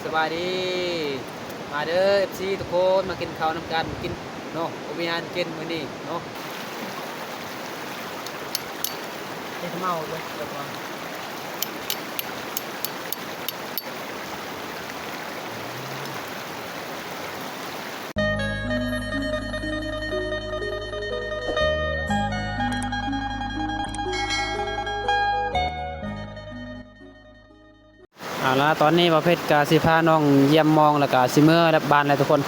สบายดีมาเด้อ FC ทุกคนมากินข้าวนำกันกินเนาะโอมีฮันกินมื้อนี้เนาะเฮ็ดเมาเลยเดี๋ยวก่อนเอาละตอนนี้ประเภทกาสิพาน้องเยี่ยมมองแล้วก็สิเมื่อแล้วบ้านแล้วทุกคน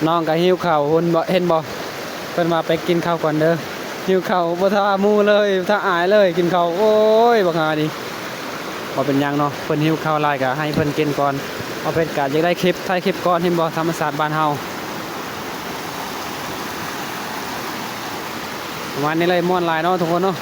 น้องก็หิวข้าวเห็นบ่เพิ่นมาไปกินข้าวก่อนเด้อหิวข้าวบ่ท่าหมู่เลยท่าอายเลยกินข้าวโอ้ยบักหาดิบ่เป็นหยังเนาะเพิ่นหิวข้าวหลายก็ให้เพิ่นกินก่อนประเภทกาอยากได้คลิปถ่ายคลิปก่อนเห็นบ่ธรรมศาสตร์บ้านเฮาประมาณนี้เลยม่วนหลายเนาะทุกคนเนาะ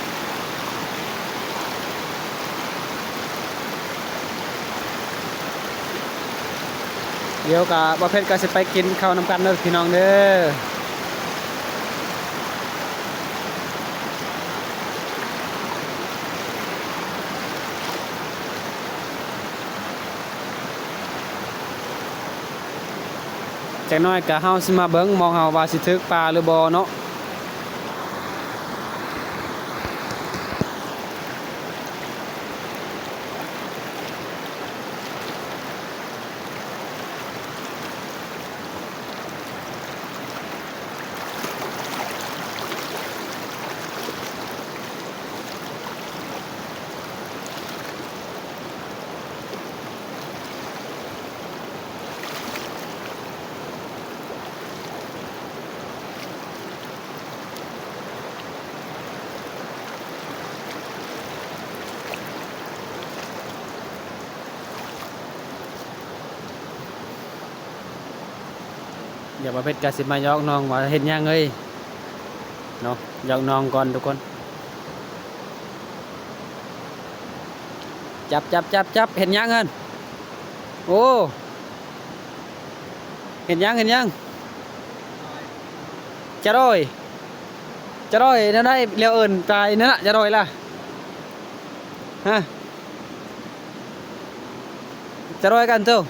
เดี๋ยวกับประเภทก็จะไปกินข้าวนำกันเด้อพี่น้องเด้อจากน้อยกะเฮาสิมาเบิ่งมองเฮาว่าสิถึกปลาหรือบ่เนาะเดี๋ยวประเภทก็สิมายอกน้องว่าเฮ็ดหยังเอ้ยเนาะยอกน้องก่อนทุกคนจับเห็นหยังเอิ้นโอ้เห็นหยังจะร้อยนั่นได้เลี้ยวเอิ้นตายนั่นน่ะจะร้อยล่ะฮะจะร้อยกันเจ้า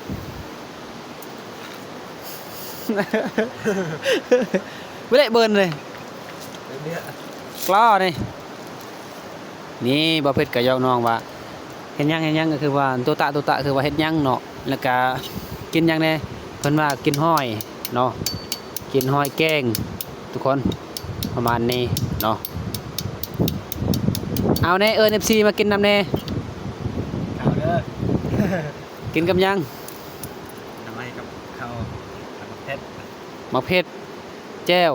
ไม่ได้เบิร์นเลยกล้อนี่บ่เพชรกับยอกน้องว่าเห็นยังก็คือว่าตัวตะคือว่าเห็นยังเนาะแล้วก็กินยังแน่เพิ่นว่ากินห้อยเนาะกินห้อยแกงทุกคนประมาณนี้เนาะเอาแน่FC มากินน้ำแน่เอาเด้อ กินกับยังทำไมกับข้าวมะเพ็ดแจ้ว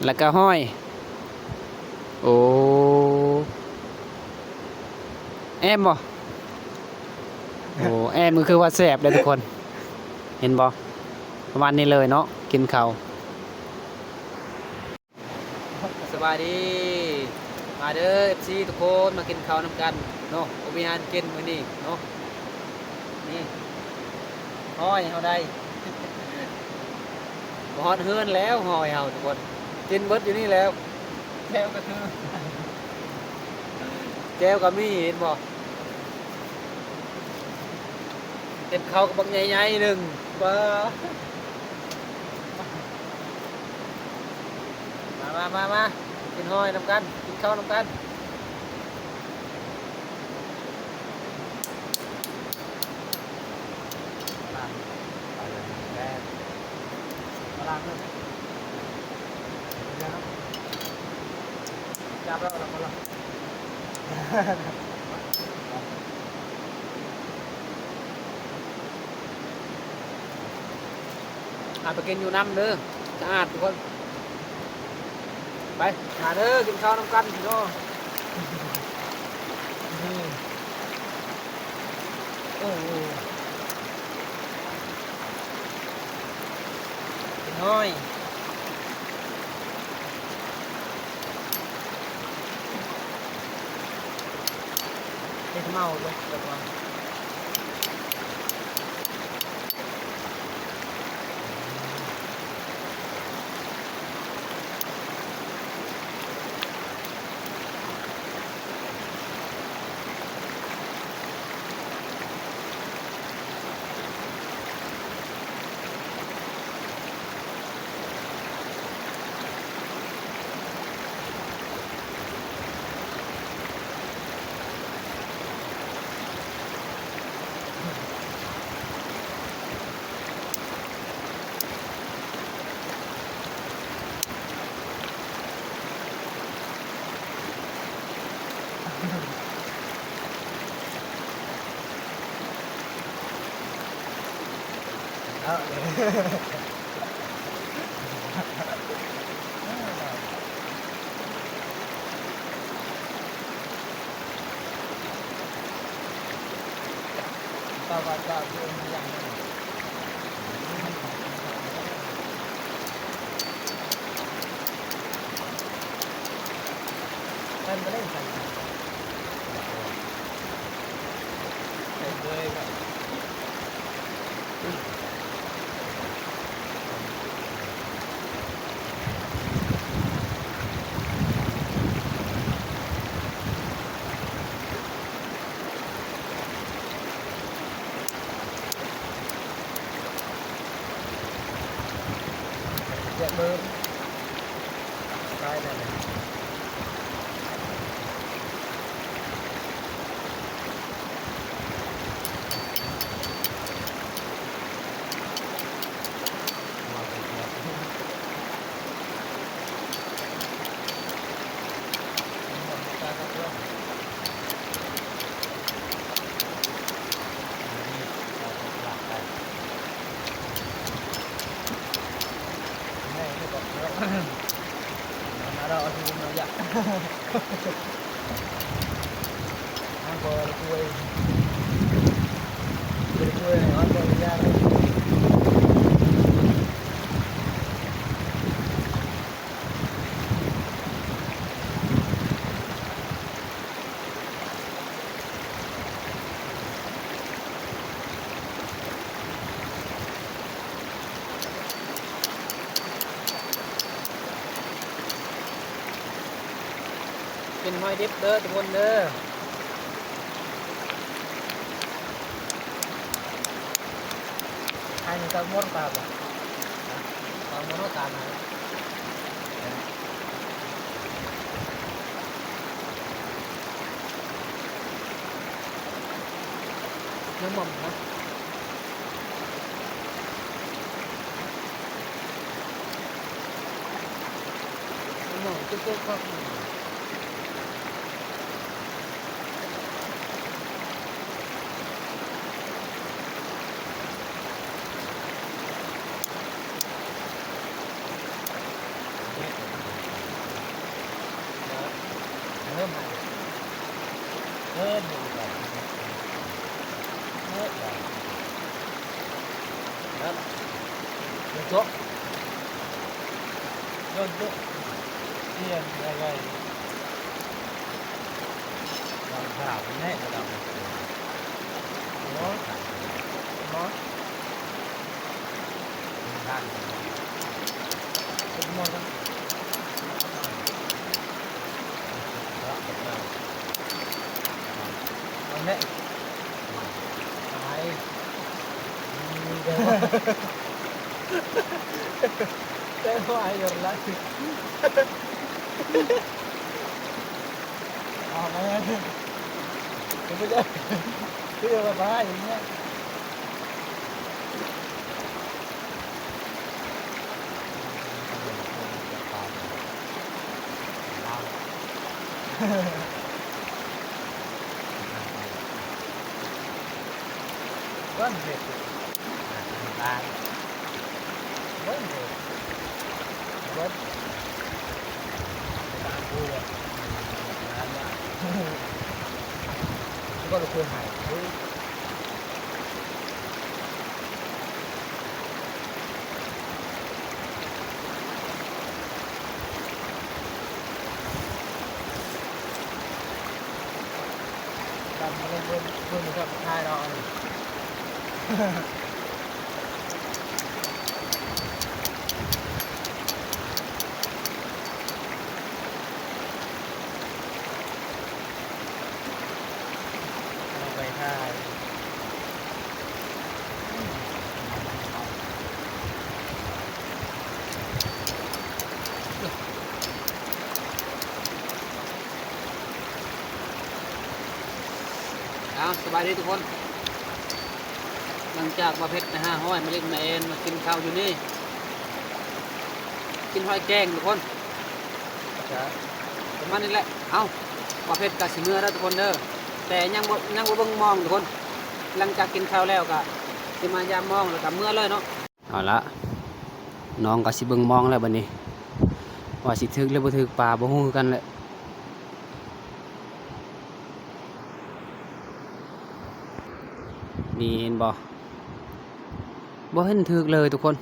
แล้วก็ห้อยโอ้แอมบ่โอ้แอมก็คือว่าแซ่บเลยทุกคนเห็นบ่ประมาณนี้เลยเนาะกินข้าวสบายดีมาเด้อ FC ทุกคนมากินข้าวนำกันเนาะโอมีฮันกินมื้อนี้เนาะนี่ห้อยเฮาได้บอดเฮือนแล้วหอยเฮาทุกคนกินเบิดอยู่นี่แล้วแก้วก็คือแก้วก็มีเห็นบ่เต็มข้าวกับบักใหญ่ๆหนึ่งบ่มากินหอยนำกันกินข้าวนำกันล้างเลยจับแล้วเราละไปกินอยู่น้ำเด้อสะอาดทุกคนไปมาเด้อกินข้าวน้ำกันพี่น้องโอ้โหน้อยเฮ็ดเมาเลยเดี๋ยวก่อน เอาตาวัดก็คืออย่างนี้ท่านก็เล่นใส่เลยครับ Dạ bơm đây này này nó đâu thì nó dạ ăn bò là cùi cùi này ăn bò ra đâyกินหอยดิบเด้อทุกคนเด้อhai người ta muốn vào à vào muốn nó tàn này nó mầm hả nó mầm chút không hơn này hơn rồi hết rồi đó được chỗ hơn chỗ tiền là vậy còn thảo cái này là đâu nó nó ăn cũng ngon lắm con đấy ai cái ai rồi lại mày bây giờ là ba gì nhá quá mệt ba quá mệt quá có được quyền hải làm lên vươn được hai đóสบายดีทุกคนหลังจากมาเพชรนะฮะห้อยมาเล่นมาเอ็นมากินข้าวอยู่นี่กินหอยแกงทุกคนประมาณนี้แหละเอามาเพชรกับสิเมื่อแล้วทุกคนเด้อแต่ยังบ่เบิ่งมองทุกคนหลังจากกินข้าวแล้วก็สิมายามมองแล้วก็เมื่อเลยเนาะ เอาละน้องก็สิเบิ่งมองแล้วบัดนี้ว่าสิถึกหรือบ่ถึกปลาบ่ฮู้คือกันแหละนี่เห็นบ่เห็นถึกเลยทุกคน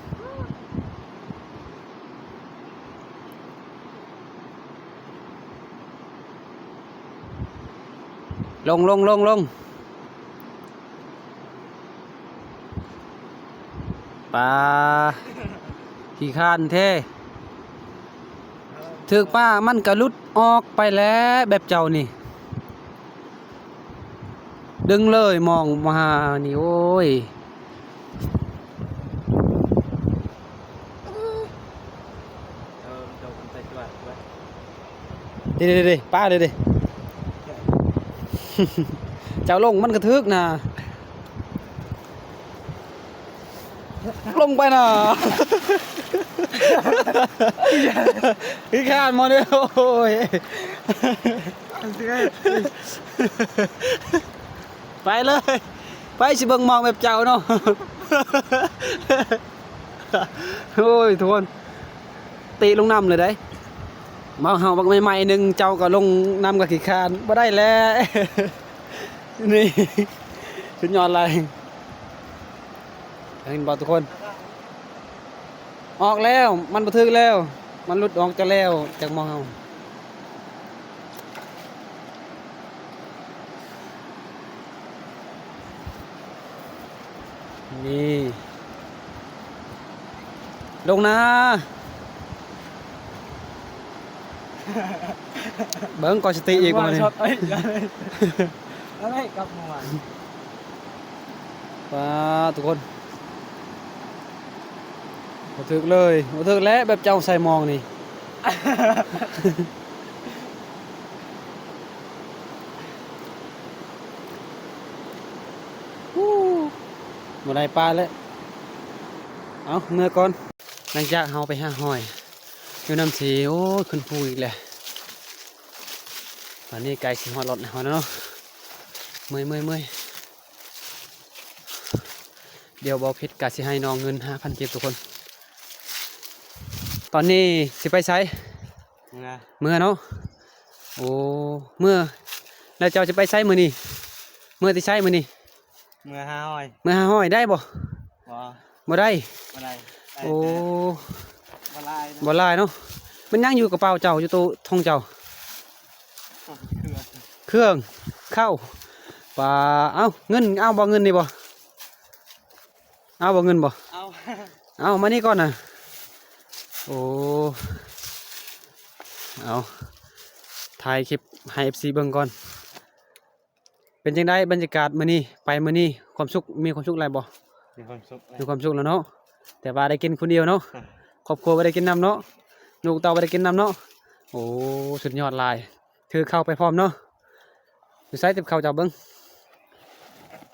ลงปลาขี้คร้านแท้ถึกป้ามันก็หลุดออกไปแล้วแบบเจ้านี่ดึงเลยมองมานี่โอ้ยดิป้าดิ เจ้าลงมันกระทึกนะลงไปนะพี่ข้านมาเนี่ยโอ้ยไปเลยไปสิเบิ่งมองแบบเจ้าเนาะโอ้ยทุกคนตีลงน้ำเลยได้มาเห่าบักใหม่ๆหนึ่งเจ้าก็ลงน้ำกับขี้คานบ่ได้แล้วนี่สุดยอดเลยเห็นบอกทุกคนออกแล้วมันบันทึกแล้วมันหลุดออกจะแล้วจากมองเฮานี่ลงนะเบิ้งก่อนสติอีกว่านี่อะไรกับเมื่อวานว้าทุกคนมาถึกเลยมาถึกแล้วแบบเจ้าใส่มองนี่มาได้ปลาแล้วเอาเมื่อก่อนหลังจากเฮาไปหาหอยอยู่น้ำสีโอ้ขึ้นภูอีกแล้วตอนนี้ไก่สิหอดรถหอดแล้วเนาะเมื่อยเดี๋ยวบอกเพชรกะสิให้น้องเงิน5,000 เก็บทุกคนตอนนี้สิไปไสเมื่อเนาะโอ้เมื่อแล้วเจ้าจะไปไสมื้อนี้เมื่อที่ไสมื้อนี้เมื่อห้าห้อยได้บ่บ่ได้โอ้บ่ลายเนาะมันยังอยู่กระเป๋าเจ้าอยู่ตู้ทองเจ้าเครื่องเข้าปลาเอาเงินเอาบ่เงินนี่บ่เอาบ่เงินบ่เอามานี่ก่อนนะโอ้เอาถ่ายคลิปให้ FC เบิ่งก่อนเป็นจังได๋บรรยากาศมื้อนี้ไปมื้อนี้ความสุขมีความสุขหลายบ่มีความสุขแล้วเนาะแต่ว่าได้กินคนเดียวเนาะครอบครัวบ่ได้กินน้ำเนาะลูกเต้าบ่ได้กินน้ำเนาะโอ้สุดยอดหลายถือเข้าไปพร้อมเนาะดูไซส์ติบเข้าเจ้าเบิ้ง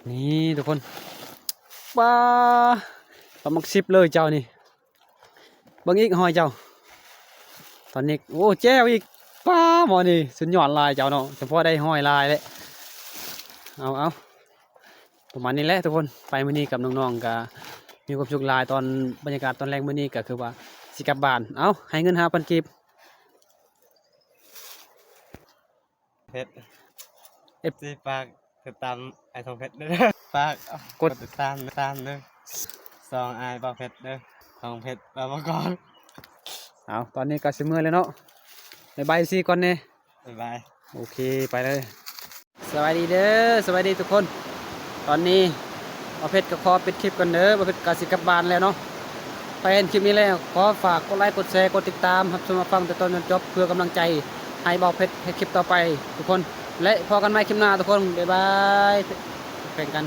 นี่ทุกคนปลาหมักซิบเลยเจ้านี่เบิ้งอีกหอยเจ้าตอนนี้โอ้แจ้วอีกปลาหมอนี่สุดยอดลายเจ้าเนาะเฉพาะได้หอยลายเลยเอาประมาณนี้แหละทุกคนไปมื้อนี้กับน้องๆกับมีความสุขลายตอนบรรยากาศตอนแรกมื้อนี้ก็คือว่าสิกลับบ้านเอาให้เงิน5,000 กีบเพชรซีปากติดตามไอ้ทองเพชรเด้อปากกดติดตามเด้อซองไอ้ปากเพชรเด้อทองเพชรปากก่อนเอาตอนนี้ก็สิมื้อเลยเนาะบายซีก่อนเนี่ยบายโอเคไปเลยสวัสดีเด้อสวัสดีทุกคนตอนนี้ประเภทก็ขอปิดคลิปกันเด้อประเภทกสิกลับบ้านแล้วเนาะไปเห็นคลิปนี้แล้วขอฝากกดไลค์กดแชร์กดติดตามครับชมมาฟังแต่ต้นจนจบเพื่อกำลังใจให้เบาเพชรให้คลิปต่อไปทุกคนและพอกันใหม่คลิปหน้าทุกคนบ๊ายบายแข่งกัน